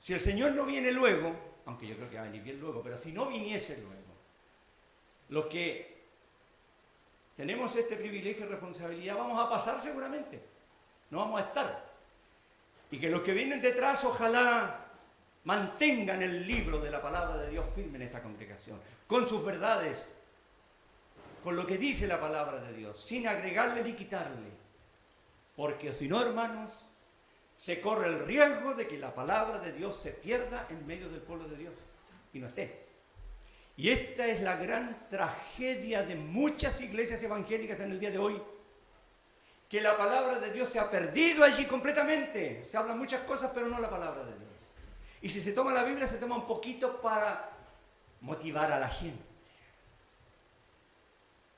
Si el Señor no viene luego, aunque yo creo que va a venir bien luego, pero si no viniese luego, los que tenemos este privilegio y responsabilidad vamos a pasar seguramente, no vamos a estar. Y que los que vienen detrás ojalá mantengan el libro de la palabra de Dios firme en esta congregación, con sus verdades, con lo que dice la palabra de Dios, sin agregarle ni quitarle. Porque si no, hermanos, se corre el riesgo de que la palabra de Dios se pierda en medio del pueblo de Dios y no esté. Y esta es la gran tragedia de muchas iglesias evangélicas en el día de hoy, que la palabra de Dios se ha perdido allí completamente. Se hablan muchas cosas, pero no la palabra de Dios. Y si se toma la Biblia, se toma un poquito para motivar a la gente.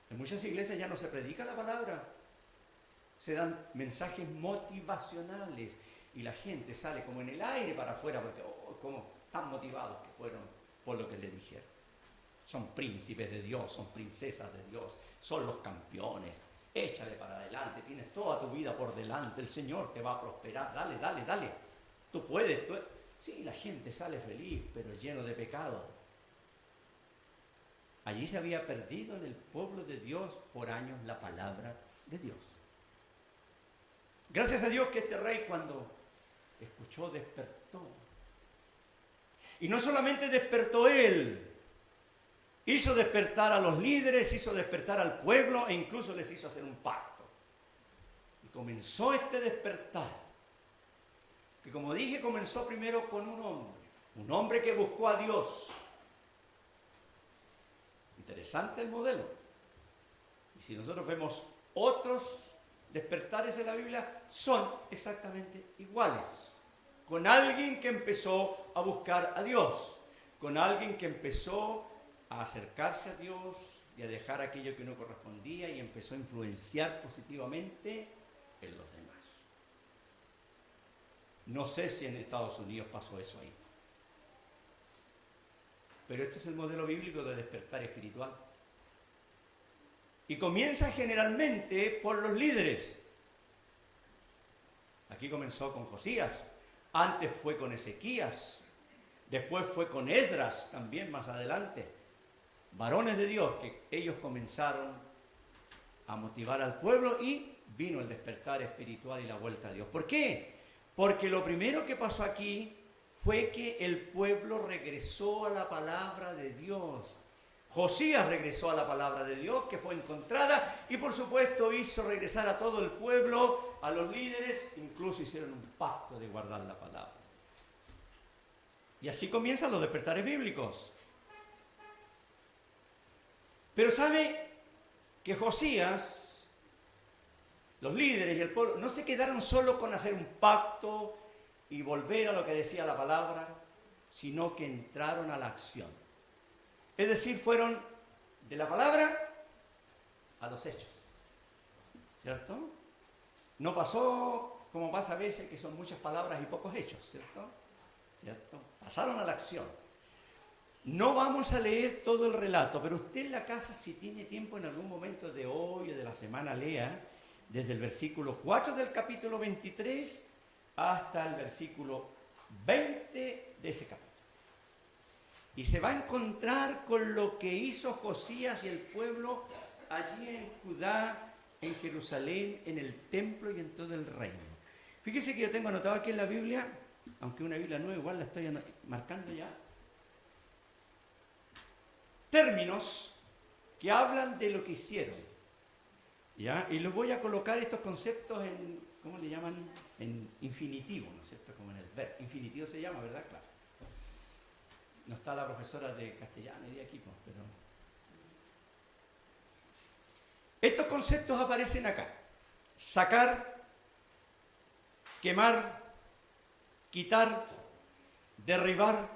En muchas iglesias ya no se predica la palabra, se dan mensajes motivacionales y la gente sale como en el aire para afuera porque como tan motivados que fueron por lo que le dijeron. Son príncipes de Dios, son princesas de Dios, son los campeones. Échale para adelante, tienes toda tu vida por delante, el Señor te va a prosperar, dale, dale, dale. Tú puedes. Sí, la gente sale feliz, pero lleno de pecado. Allí se había perdido en el pueblo de Dios por años la palabra de Dios. Gracias a Dios que este rey cuando escuchó despertó. Y no solamente despertó él, hizo despertar a los líderes, hizo despertar al pueblo e incluso les hizo hacer un pacto. Y comenzó este despertar, que como dije comenzó primero con un hombre que buscó a Dios. Interesante el modelo. Y si nosotros vemos otros despertares en la Biblia, son exactamente iguales. Con alguien que empezó a buscar a Dios, con alguien que empezó a acercarse a Dios y a dejar aquello que no correspondía y empezó a influenciar positivamente en los demás. No sé si en Estados Unidos pasó eso ahí. Pero este es el modelo bíblico de despertar espiritual. Y comienza generalmente por los líderes. Aquí comenzó con Josías, antes fue con Ezequías, después fue con Esdras, también más adelante. Varones de Dios que ellos comenzaron a motivar al pueblo y vino el despertar espiritual y la vuelta a Dios. ¿Por qué? Porque lo primero que pasó aquí fue que el pueblo regresó a la palabra de Dios. Josías regresó a la palabra de Dios que fue encontrada y por supuesto hizo regresar a todo el pueblo, a los líderes, incluso hicieron un pacto de guardar la palabra. Y así comienzan los despertares bíblicos. Pero sabe que Josías, los líderes y el pueblo no se quedaron solo con hacer un pacto y volver a lo que decía la palabra, sino que entraron a la acción. Es decir, fueron de la palabra a los hechos. ¿Cierto? No pasó como pasa a veces, que son muchas palabras y pocos hechos, ¿cierto? ¿Cierto? Pasaron a la acción. No vamos a leer todo el relato, pero usted en la casa, si tiene tiempo en algún momento de hoy o de la semana, lea desde el versículo 4 del capítulo 23 hasta el versículo 20 de ese capítulo. Y se va a encontrar con lo que hizo Josías y el pueblo allí en Judá, en Jerusalén, en el templo y en todo el reino. Fíjese que yo tengo anotado aquí en la Biblia, aunque una Biblia nueva, igual la estoy marcando ya, términos que hablan de lo que hicieron. ¿Ya? Y los voy a colocar estos conceptos en, ¿cómo le llaman? En infinitivo, ¿no es cierto? Como en el verbo. Infinitivo se llama, ¿verdad? Claro. No está la profesora de castellano y de aquí, pero... Estos conceptos aparecen acá. Sacar, quemar, quitar, derribar,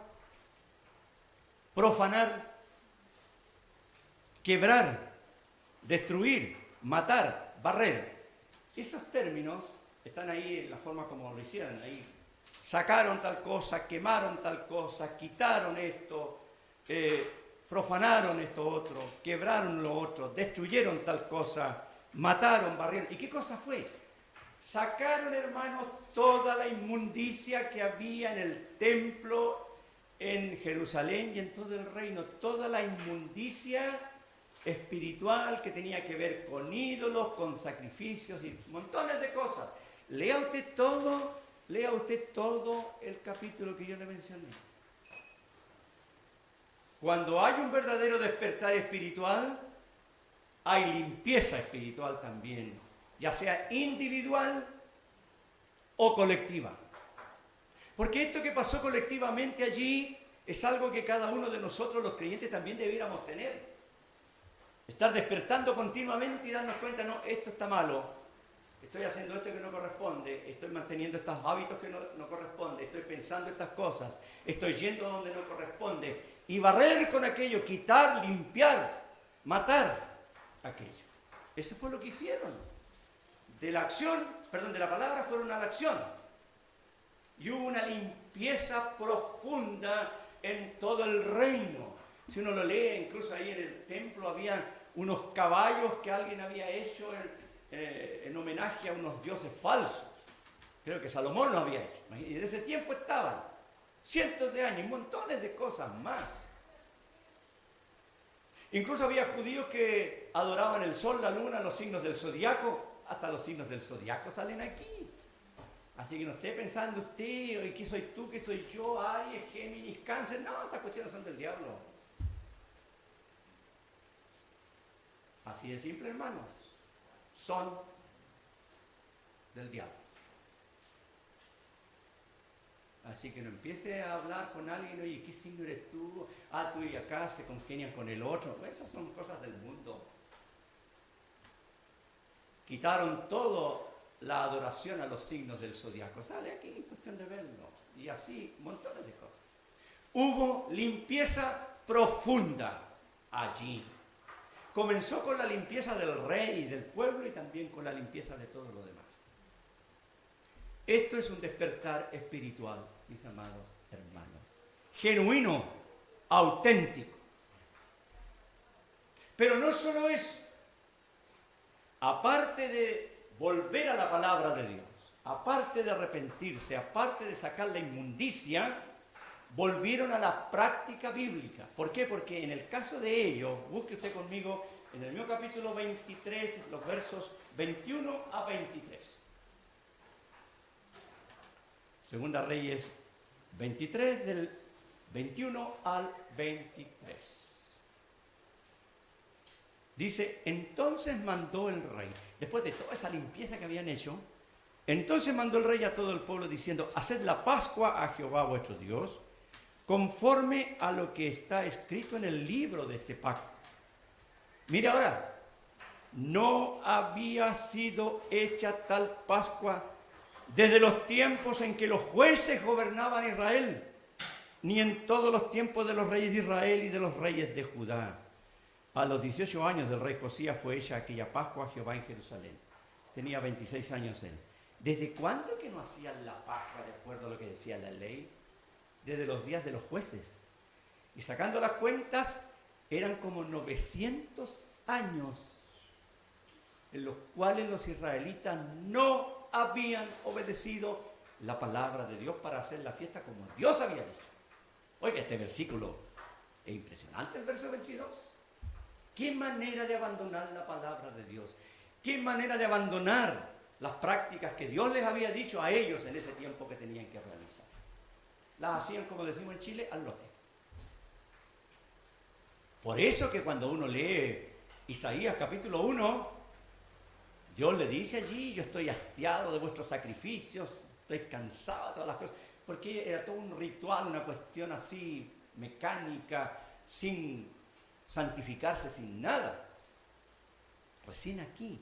profanar, quebrar, destruir, matar, barrer. Esos términos están ahí en la forma como lo hicieron. Ahí sacaron tal cosa, quemaron tal cosa, quitaron esto, profanaron esto otro, quebraron lo otro, destruyeron tal cosa, mataron, barrieron. ¿Y qué cosa fue? Sacaron, hermanos, toda la inmundicia que había en el templo, en Jerusalén y en todo el reino. Toda la inmundicia espiritual que tenía que ver con ídolos, con sacrificios y montones de cosas. Lea usted todo el capítulo que yo le mencioné. Cuando hay un verdadero despertar espiritual, hay limpieza espiritual también, ya sea individual o colectiva. Porque esto que pasó colectivamente allí es algo que cada uno de nosotros, los creyentes, también debiéramos tener. Estar despertando continuamente y darnos cuenta, no, esto está malo, estoy haciendo esto que no corresponde, estoy manteniendo estos hábitos que no corresponden, estoy pensando estas cosas, estoy yendo a donde no corresponde. Y barrer con aquello, quitar, limpiar, matar aquello. Eso fue lo que hicieron. De la palabra fueron a la acción. Y hubo una limpieza profunda en todo el reino. Si uno lo lee, incluso ahí en el templo había unos caballos que alguien había hecho en homenaje a unos dioses falsos. Creo que Salomón lo había hecho. Y de ese tiempo estaban cientos de años y montones de cosas más. Incluso había judíos que adoraban el sol, la luna, los signos del zodiaco. Hasta los signos del zodiaco salen aquí. Así que no esté pensando usted, ¿y qué soy tú, qué soy yo? Aries, Géminis, Cáncer. No, esas cuestiones son del diablo. Así de simple, hermanos. Son del diablo. Así que no empiece a hablar con alguien, oye, ¿qué signo eres tú? Ah, tú y acá se congenian con el otro. Pues esas son cosas del mundo. Quitaron todo la adoración a los signos del zodiaco. Sale aquí, cuestión de verlo. Y así, montones de cosas. Hubo limpieza profunda allí. Comenzó con la limpieza del rey y del pueblo y también con la limpieza de todo lo demás. Esto es un despertar espiritual, mis amados hermanos. Genuino, auténtico. Pero no solo eso. Aparte de volver a la palabra de Dios, aparte de arrepentirse, aparte de sacar la inmundicia, volvieron a la práctica bíblica. ¿Por qué? Porque en el caso de ellos, busque usted conmigo en el mismo capítulo 23, los versos 21 a 23. Segunda Reyes 23, del 21 al 23. Dice, entonces mandó el rey, después de toda esa limpieza que habían hecho, entonces mandó el rey a todo el pueblo diciendo, haced la Pascua a Jehová vuestro Dios, conforme a lo que está escrito en el libro de este pacto. Mire ahora, no había sido hecha tal Pascua desde los tiempos en que los jueces gobernaban Israel, ni en todos los tiempos de los reyes de Israel y de los reyes de Judá. A los 18 años del rey Josías fue hecha aquella Pascua a Jehová en Jerusalén. Tenía 26 años él. ¿Desde cuándo que no hacían la Pascua de acuerdo a lo que decía la ley? Desde los días de los jueces. Y sacando las cuentas, eran como 900 años en los cuales los israelitas no habían obedecido la palabra de Dios para hacer la fiesta como Dios había dicho. Oiga, este versículo es impresionante, el verso 22. ¿Qué manera de abandonar la palabra de Dios? ¿Qué manera de abandonar las prácticas que Dios les había dicho a ellos en ese tiempo que tenían que realizar? Las hacían, como decimos en Chile, al lote. Por eso que cuando uno lee Isaías capítulo 1, Dios le dice allí, yo estoy hastiado de vuestros sacrificios, estoy cansado de todas las cosas, porque era todo un ritual, una cuestión así mecánica, sin santificarse, sin nada. Recién aquí,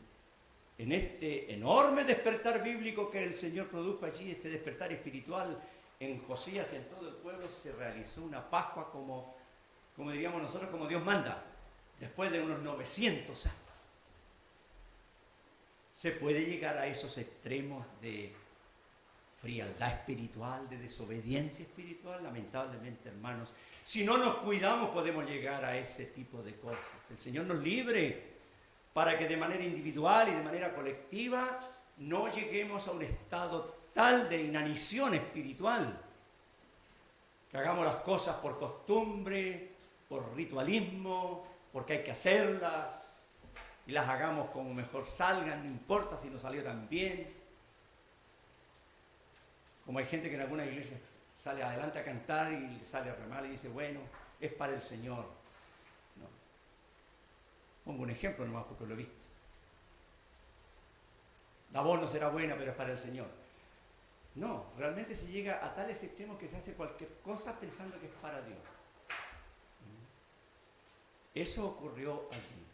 en este enorme despertar bíblico que el Señor produjo allí, este despertar espiritual en Josías y en todo el pueblo, se realizó una Pascua como diríamos nosotros, como Dios manda, después de unos 900 años. Se puede llegar a esos extremos de frialdad espiritual, de desobediencia espiritual, lamentablemente, hermanos. Si no nos cuidamos, podemos llegar a ese tipo de cosas. El Señor nos libre para que de manera individual y de manera colectiva no lleguemos a un estado tal de inanición espiritual, que hagamos las cosas por costumbre, por ritualismo, porque hay que hacerlas, y las hagamos como mejor salgan, no importa si no salió tan bien. Como hay gente que en alguna iglesia sale adelante a cantar y sale re mal y dice, bueno, es para el Señor. No. Pongo un ejemplo nomás porque lo he visto. La voz no será buena, pero es para el Señor. No, realmente se llega a tales extremos que se hace cualquier cosa pensando que es para Dios. Eso ocurrió allí.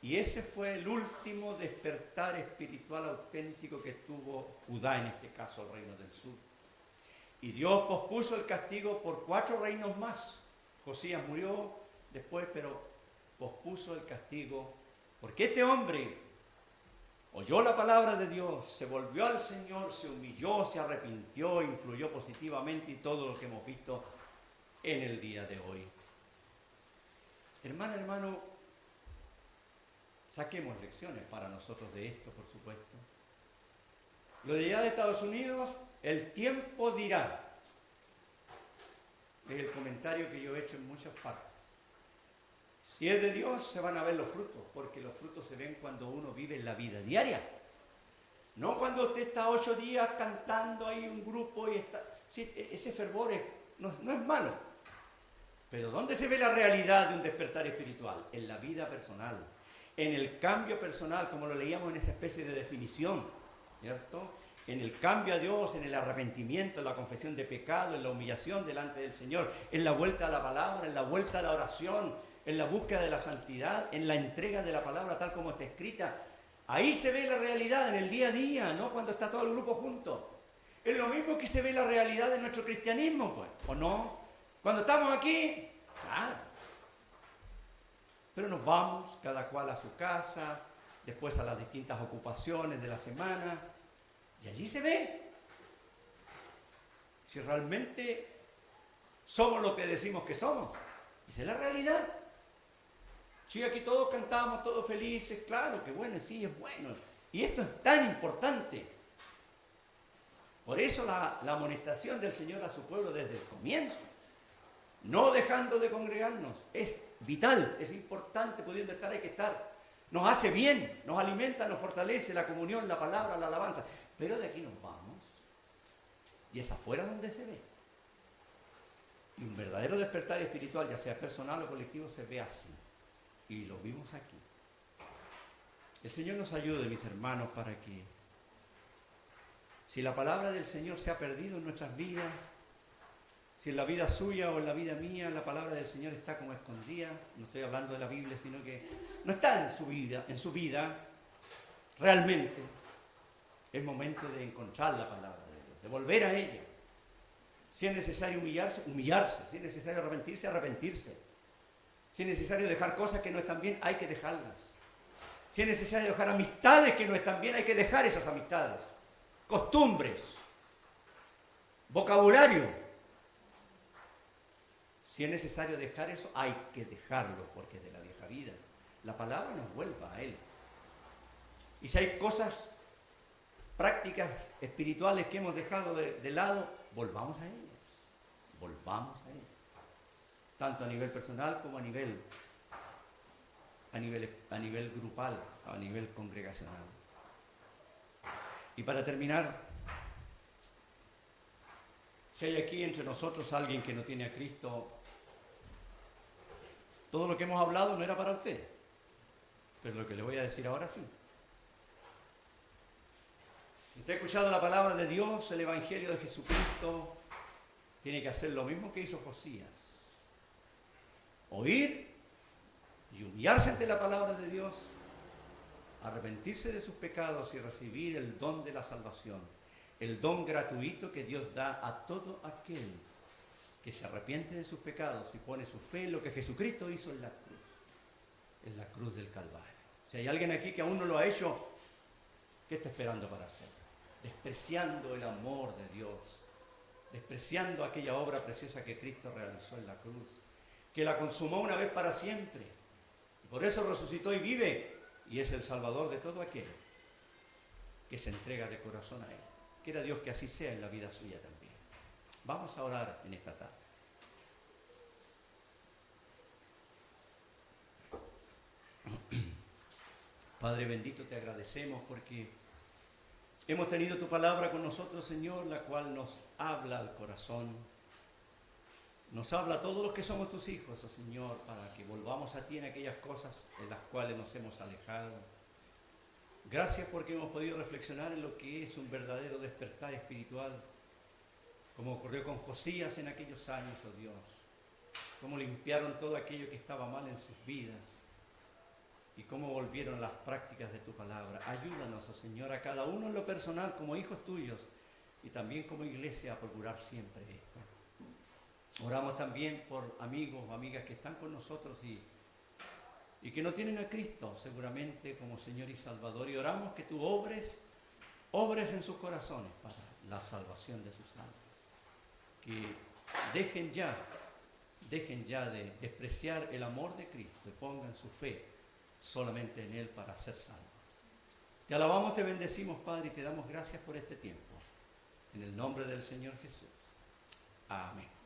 Y ese fue el último despertar espiritual auténtico que tuvo Judá, en este caso el reino del sur. Y Dios pospuso el castigo por 4 reinos más. Josías murió después, pero pospuso el castigo porque este hombre oyó la palabra de Dios, se volvió al Señor, se humilló, se arrepintió, influyó positivamente y todo lo que hemos visto en el día de hoy. Hermano, saquemos lecciones para nosotros de esto, por supuesto. Lo de allá de Estados Unidos, el tiempo dirá. Es el comentario que yo he hecho en muchas partes. Si es de Dios, se van a ver los frutos, porque los frutos se ven cuando uno vive la vida diaria. No cuando usted está 8 días cantando ahí un grupo y está... Sí, ese fervor no es malo. Pero ¿dónde se ve la realidad de un despertar espiritual? En la vida personal, en el cambio personal, como lo leíamos en esa especie de definición, ¿cierto? En el cambio a Dios, en el arrepentimiento, en la confesión de pecado, en la humillación delante del Señor, en la vuelta a la palabra, en la vuelta a la oración, en la búsqueda de la santidad, en la entrega de la palabra tal como está escrita. Ahí se ve la realidad en el día a día, no cuando está todo el grupo junto. Es lo mismo que se ve la realidad de nuestro cristianismo, pues, ¿o no? Cuando estamos aquí, claro. Pero nos vamos, cada cual a su casa, después a las distintas ocupaciones de la semana, y allí se ve si realmente somos lo que decimos que somos. Esa es la realidad. Si aquí todos cantamos, todos felices, claro que bueno, sí, es bueno. Y esto es tan importante. Por eso la amonestación del Señor a su pueblo desde el comienzo. No dejando de congregarnos. Es vital, es importante, pudiendo estar hay que estar. Nos hace bien, nos alimenta, nos fortalece la comunión, la palabra, la alabanza. Pero de aquí nos vamos. Y es afuera donde se ve. Y un verdadero despertar espiritual, ya sea personal o colectivo, se ve así. Y lo vimos aquí. El Señor nos ayude, mis hermanos, para que si la palabra del Señor se ha perdido en nuestras vidas, si en la vida suya o en la vida mía la palabra del Señor está como escondida, no estoy hablando de la Biblia, sino que no está en su vida, realmente es momento de encontrar la palabra de Dios, de volver a ella. Si es necesario humillarse, humillarse. Si es necesario arrepentirse, arrepentirse. Si es necesario dejar cosas que no están bien, hay que dejarlas. Si es necesario dejar amistades que no están bien, hay que dejar esas amistades. Costumbres. Vocabulario. Si es necesario dejar eso, hay que dejarlo, porque es de la vieja vida. La palabra nos vuelva a Él. Y si hay cosas, prácticas espirituales que hemos dejado de lado, volvamos a ellas. Volvamos a ellas. Tanto a nivel personal como a nivel grupal, a nivel congregacional. Y para terminar, si hay aquí entre nosotros alguien que no tiene a Cristo, todo lo que hemos hablado no era para usted, pero lo que le voy a decir ahora sí. Si usted ha escuchado la palabra de Dios, el Evangelio de Jesucristo, tiene que hacer lo mismo que hizo Josías. Oír y humillarse ante la palabra de Dios, arrepentirse de sus pecados y recibir el don de la salvación, el don gratuito que Dios da a todo aquel que se arrepiente de sus pecados y pone su fe en lo que Jesucristo hizo en la cruz del Calvario. Si hay alguien aquí que aún no lo ha hecho, ¿qué está esperando para hacerlo? Despreciando el amor de Dios, despreciando aquella obra preciosa que Cristo realizó en la cruz, que la consumó una vez para siempre, y por eso resucitó y vive, y es el Salvador de todo aquel que se entrega de corazón a Él. Quiera Dios que así sea en la vida suya también. Vamos a orar en esta tarde. Padre bendito, te agradecemos porque hemos tenido tu palabra con nosotros, Señor, la cual nos habla al corazón. Nos habla a todos los que somos tus hijos, oh Señor, para que volvamos a ti en aquellas cosas en las cuales nos hemos alejado. Gracias porque hemos podido reflexionar en lo que es un verdadero despertar espiritual, como ocurrió con Josías en aquellos años, oh Dios, cómo limpiaron todo aquello que estaba mal en sus vidas y cómo volvieron a las prácticas de tu palabra. Ayúdanos, oh Señor, a cada uno en lo personal como hijos tuyos y también como iglesia a procurar siempre esto. Oramos también por amigos o amigas que están con nosotros y que no tienen a Cristo seguramente como Señor y Salvador, y oramos que tú obres en sus corazones para la salvación de sus almas, que dejen ya de despreciar el amor de Cristo y pongan su fe solamente en Él para ser salvos. Te alabamos, te bendecimos, Padre, y te damos gracias por este tiempo. En el nombre del Señor Jesús. Amén.